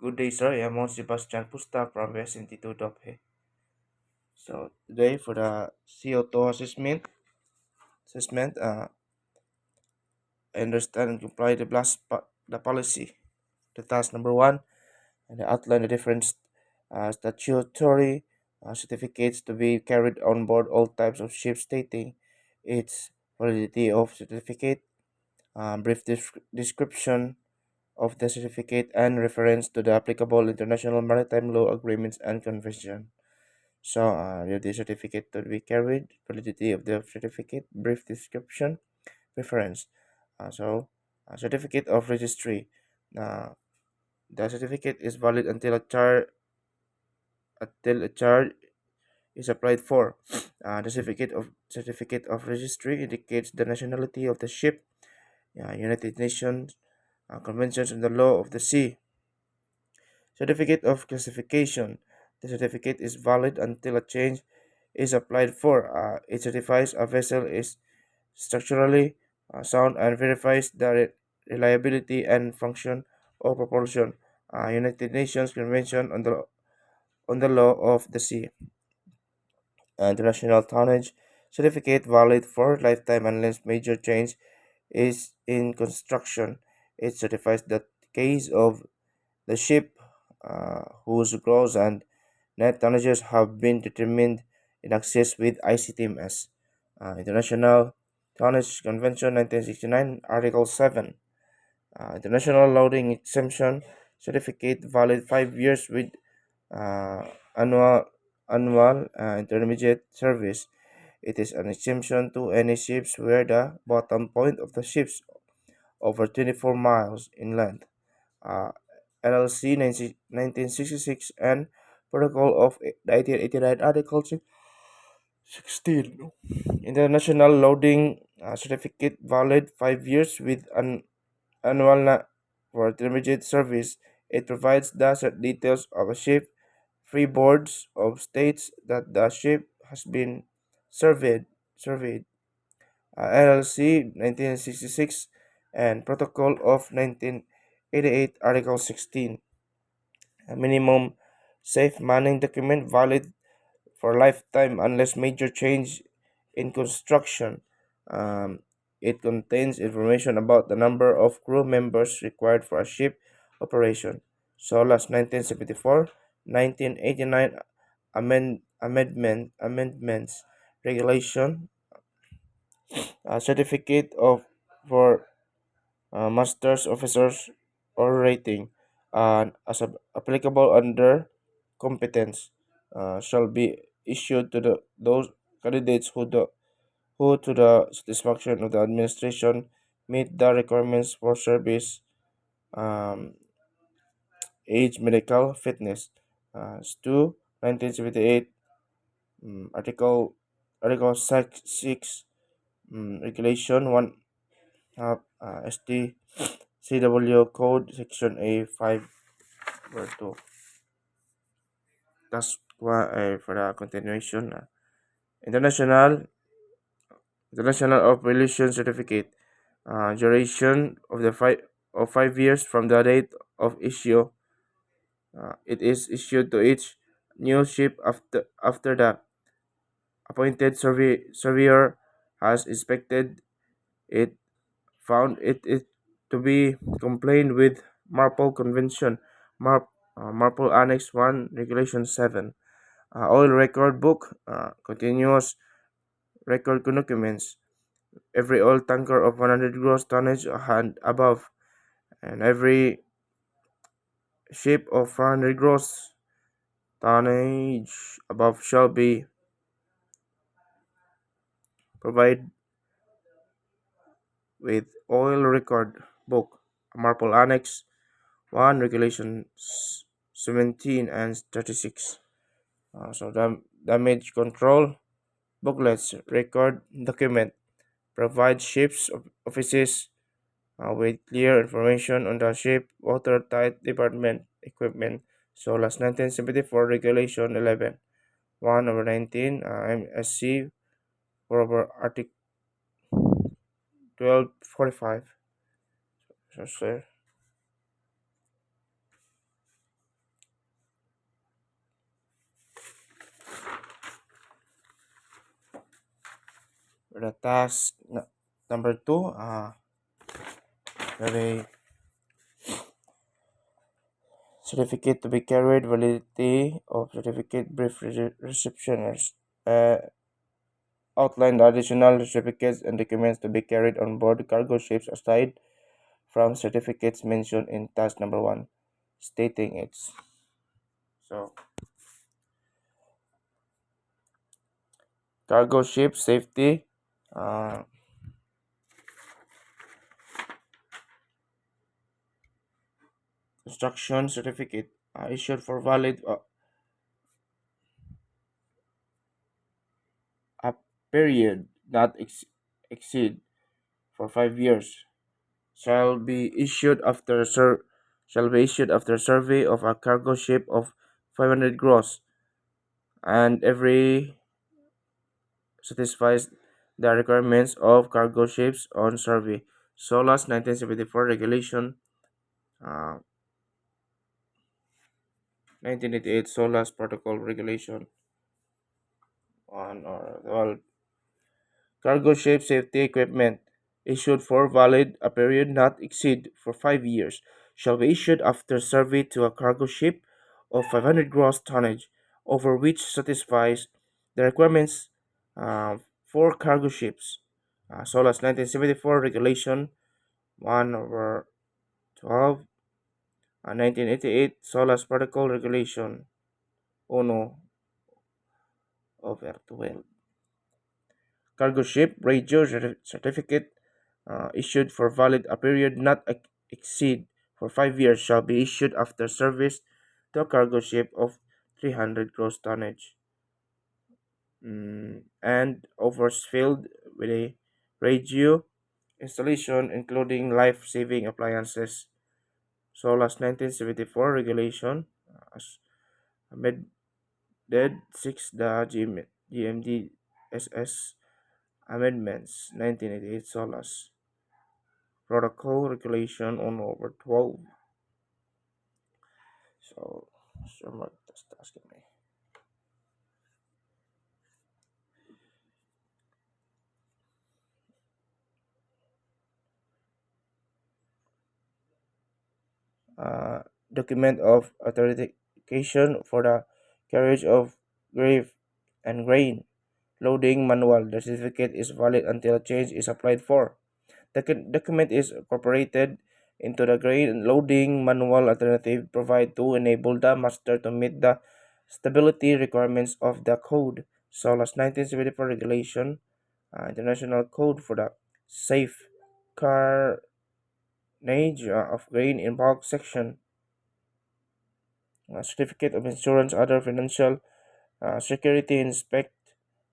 Good day, sir. I'm Mon Sebastian Pusta from West Institute of He. So today for the CO2 assessment, I understand and comply the policy. The task number one, and I outline the different statutory certificates to be carried on board all types of ships, stating its validity of certificate, brief description of the certificate, and reference to the applicable international maritime law agreements and convention. So, the certificate to be carried, validity of the certificate, brief description, reference. Certificate of registry. Uh, the certificate is valid until a charge is applied for. The certificate of registry indicates the nationality of the ship, United Nations conventions on the law of the sea. Certificate of classification. The certificate is valid until a change is applied for. It certifies a vessel is structurally sound and verifies the reliability and function of propulsion. United Nations Convention on the Law of the Sea. International Tonnage Certificate valid for lifetime unless major change is in construction. It certifies the case of the ship whose gross and net tonnages have been determined in access with ICTMS. International Tonnage Convention 1969, Article 7. International Loading Exemption Certificate valid 5 years with uh, annual intermediate service. It is an exemption to any ships where the bottom point of the ships over 24 miles in length. uh, LLC 1966 and Protocol of 1989 Article 16. International Loading Certificate valid 5 years with an annual for intermediate service. It provides the details of a ship, free boards of states that the ship has been surveyed. LLC 1966 and Protocol of 1988 Article 16. A minimum safe manning document valid for lifetime unless major change in construction. Um, it contains information about the number of crew members required for a ship operation. SOLAS 1974, 1989 amendments, regulation, certificate of for master's officers or rating, and as applicable under competence, shall be issued to those candidates who, to the satisfaction of the administration, meet the requirements for service, um, age, medical fitness. Stu 1978, Article 6, Regulation 1, ST CW Code Section A5 word 2. That's why for the continuation. International International of Relation Certificate. Duration of the 5 years from the date of issue. It is issued to each new ship after the appointed surveyor has inspected it, found it to be compliant with Marpol Convention, Marpol Annex 1, Regulation 7. Oil record book, continuous record documents. Every oil tanker of 100 gross tonnage and above, and every ship of 400 gross tonnage above shall be provided with oil record book, Marpol Annex 1, Regulation 17 and 36. Damage control booklets, record document, provide ships offices with clear information on the ship, watertight department equipment. So last 1974 Regulation 11, 1 over 19, MSC for over Article 1245. So, sir. For the task number two, the certificate to be carried, validity of certificate, brief receptioners. Outline the additional certificates and documents to be carried on board cargo ships aside from certificates mentioned in task number one, stating its. So, cargo ship safety, uh, instruction certificate issued for valid a period not exceed for 5 years shall be issued after survey of a cargo ship of 500 gross and every satisfies the requirements of cargo ships on survey. SOLAS 1974 regulation, uh, 1988 SOLAS protocol regulation on or well, cargo ship safety equipment issued for valid a period not exceed for 5 years shall be issued after survey to a cargo ship of 500 gross tonnage over which satisfies the requirements for cargo ships. SOLAS 1974 regulation 1 over 12 1988 SOLAS protocol regulation 1 over 12. Cargo ship radio certificate issued for valid a period not exceed for 5 years shall be issued after service to a cargo ship of 300 gross tonnage and overfilled with a radio installation including life-saving appliances. SOLAS 1974 regulation as amended 6 the GMDSS amendments 1988 SOLAS protocol regulation on over 12. So, someone just asking me. Uh, Document of authentication for the carriage of grave and grain. Loading manual. The certificate is valid until change is applied for. The document is incorporated into the grain loading manual alternative provided to enable the master to meet the stability requirements of the code. SOLAS 1974 regulation, international code for the safe carnage of grain in bulk section, certificate of insurance, other financial security inspect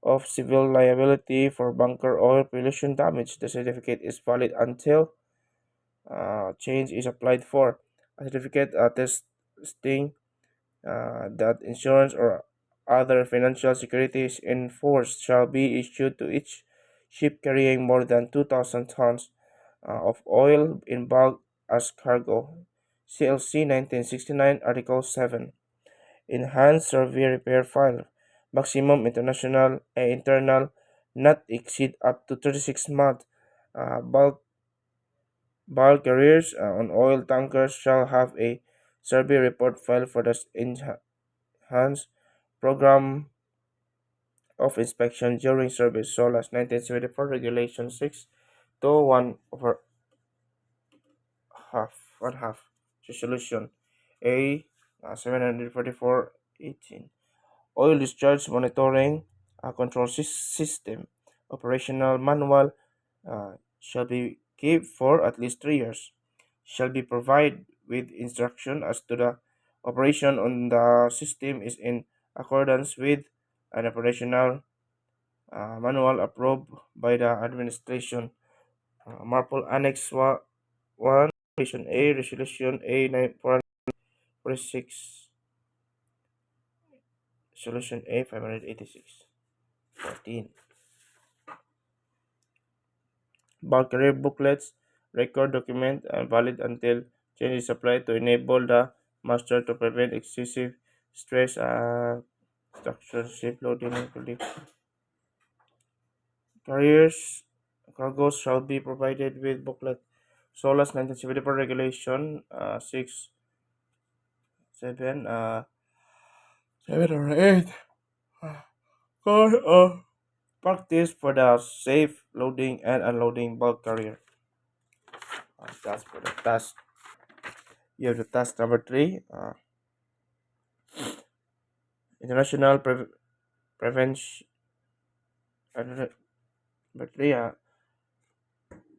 of civil liability for bunker oil pollution damage. The certificate is valid until change is applied for. A certificate attesting that insurance or other financial securities enforced shall be issued to each ship carrying more than 2,000 tons of oil in bulk as cargo. CLC 1969, Article 7. Enhanced Survey Repair File. Maximum internal not exceed up to 36 months. Bulk carriers on oil tankers shall have a survey report file for the enhanced program of inspection during service. SOLAS 1974 Regulation 6 to 1 over half, 1/2. Resolution A 744/18. Oil discharge monitoring control system. Operational manual shall be kept for at least 3 years. Shall be provided with instruction as to the operation on the system is in accordance with an operational manual approved by the administration. Marple Annex 1, Resolution A 446, Resolution A 586. 14. Bulk career booklets, record document, and valid until change is applied to enable the master to prevent excessive stress structure ship loading and Carriers cargoes shall be provided with booklet. SOLAS 1974 regulation 6 7 7 or 8 code of practice for the safe loading and unloading bulk carrier. That's for the task. You have the task number three. International prevention. Number three.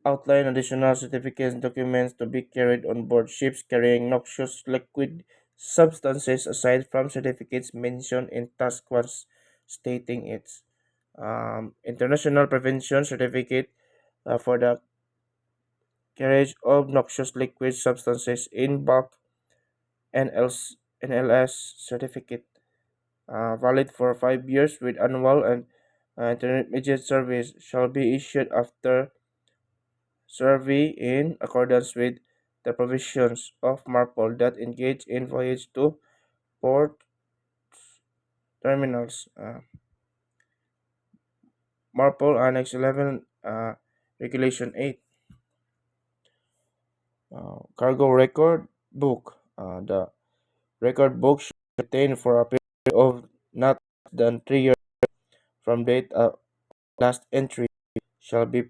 Outline additional certificates and documents to be carried on board ships carrying noxious liquid substances aside from certificates mentioned in Task 1 stating its international prevention certificate for the carriage of noxious liquid substances in bulk NLS certificate valid for 5 years with annual and intermediate service shall be issued after survey in accordance with the provisions of MARPOL that engage in voyage to port terminals. MARPOL Annex 11, Regulation 8. Cargo record book. The record book should be retained for a period of not less than 3 years from date of last entry. Shall be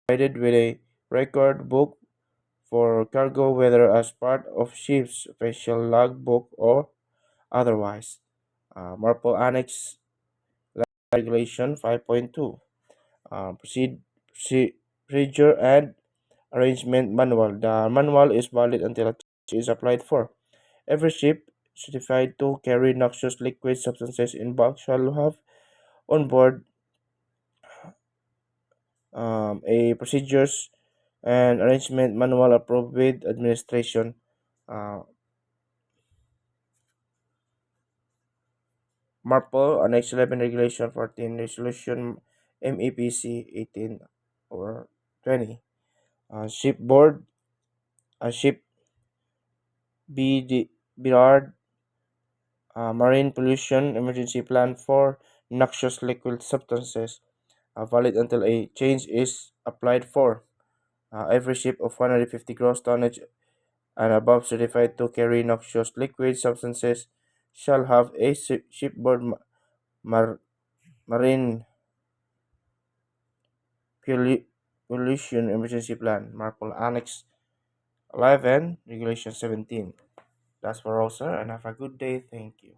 provided with a record book for cargo whether as part of ship's official logbook or otherwise. Marple Annex Regulation 5.2 Procedure and Arrangement Manual. The manual is valid until a change is applied for. Every ship certified to carry noxious liquid substances in bulk shall have on board a procedures and arrangement manual approved with administration. Uh, MARPOL Annex 11 Regulation 14 Resolution MEPC 18 or 20. Shipboard, ship BRD, Marine Pollution Emergency Plan for Noxious Liquid Substances, valid until a change is applied for. Every ship of 150 gross tonnage and above certified to carry noxious liquid substances shall have a shipboard mar- marine pollution emergency plan, MARPOL Annex 11, Regulation 17. That's for all, sir, and have a good day. Thank you.